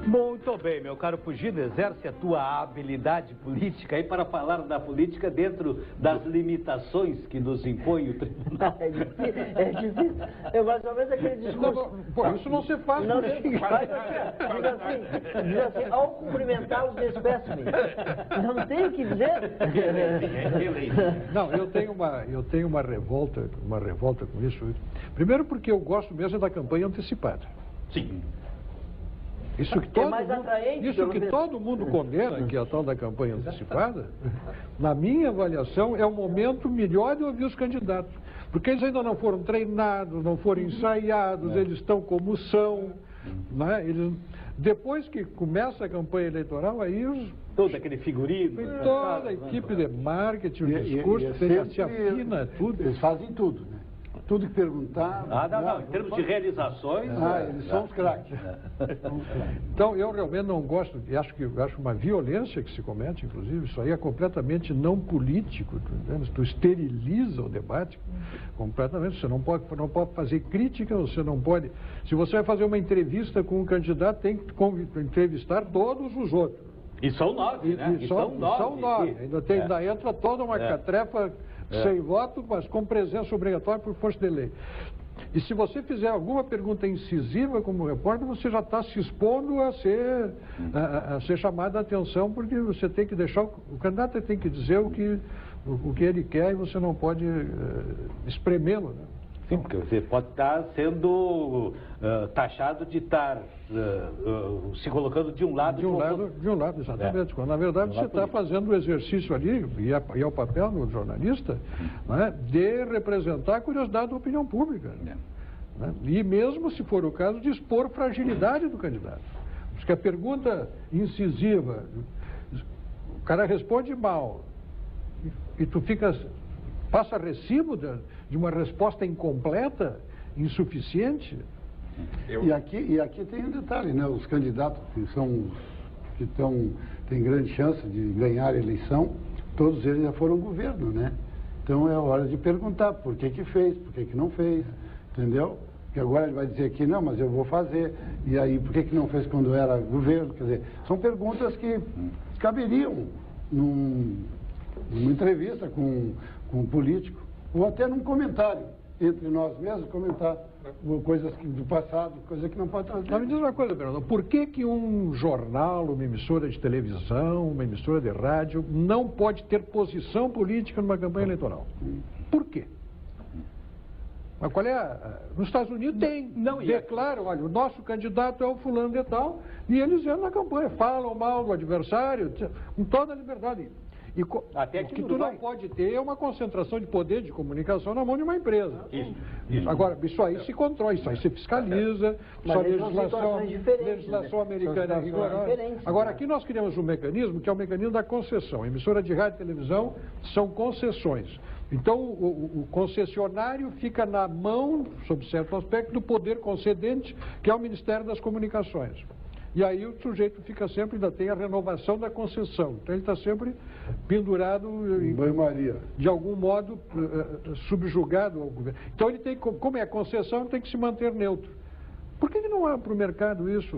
Muito bem, meu caro Fugino, exerce a tua habilidade política aí para falar da política dentro das limitações que nos impõe o tribunal. É difícil. É mais ou menos aquele discurso. Pô, isso não se faz. Não, diz assim, ao cumprimentá-los, despeço-me. Não tem o que dizer. Não, eu tenho uma revolta com isso. Primeiro porque eu gosto mesmo da campanha antecipada. Sim. Isso que todo mundo condena, que é a tal da campanha antecipada, na minha avaliação, é o momento melhor de ouvir os candidatos. Porque eles ainda não foram treinados, não foram ensaiados, eles estão como são. Né? Depois que começa a campanha eleitoral, aí todo aquele figurino. Toda a equipe de marketing, o discurso, se afina tudo. Eles fazem tudo, né? Tudo que perguntar... não. Em termos de realizações... eles são os craques. Então, eu realmente não gosto, acho uma violência que se comete, inclusive, isso aí é completamente não político, tu esteriliza o debate completamente, você não pode fazer crítica, você não pode... Se você vai fazer uma entrevista com um candidato, tem que entrevistar todos os outros. E são 9, né? E são 9. Ainda entra toda uma catrefa... sem voto, mas com presença obrigatória por força de lei. E se você fizer alguma pergunta incisiva como repórter, você já está se expondo a ser chamado a atenção, porque você tem que deixar, o candidato tem que dizer o que ele quer e você não pode espremê-lo, né? Sim, porque você pode estar sendo taxado de estar se colocando de um lado... De um lado, exatamente. Quando, na verdade, você está fazendo o exercício ali, e é o papel do jornalista, né, de representar a curiosidade da opinião pública. Né? E mesmo, se for o caso, de expor fragilidade do candidato. Porque a pergunta incisiva, o cara responde mal, e tu passa recibo de uma resposta incompleta, insuficiente. E aqui tem um detalhe, né? Os candidatos que têm grande chance de ganhar a eleição, todos eles já foram governo, né? Então é hora de perguntar por que fez, por que não fez, entendeu? Porque agora ele vai dizer que não, mas eu vou fazer. E aí, por que não fez quando era governo? Quer dizer, são perguntas que caberiam numa entrevista com um político, ou até num comentário, entre nós mesmos, comentar coisas do passado, coisas que não pode trazer. Mas me diz uma coisa, Fernando, por que um jornal, uma emissora de televisão, uma emissora de rádio, não pode ter posição política numa campanha eleitoral? Por quê? Mas qual é nos Estados Unidos tem. Declaram, olha, o nosso candidato é o fulano de tal, e eles entram na campanha, falam mal do adversário, com toda a liberdade. Até o que tu não pode ter é uma concentração de poder de comunicação na mão de uma empresa. Isso. Agora, isso aí se controla, isso aí se fiscaliza, mas a legislação né? americana é rigorosa. Agora, aqui nós criamos um mecanismo que é o mecanismo da concessão. Emissora de rádio e televisão são concessões. Então, o concessionário fica na mão, sob certo aspecto, do poder concedente, que é o Ministério das Comunicações. E aí o sujeito fica sempre, ainda tem a renovação da concessão. Então ele está sempre pendurado, de algum modo, subjugado ao governo. Então ele tem, como é concessão, ele tem que se manter neutro. Por que não há para o mercado isso?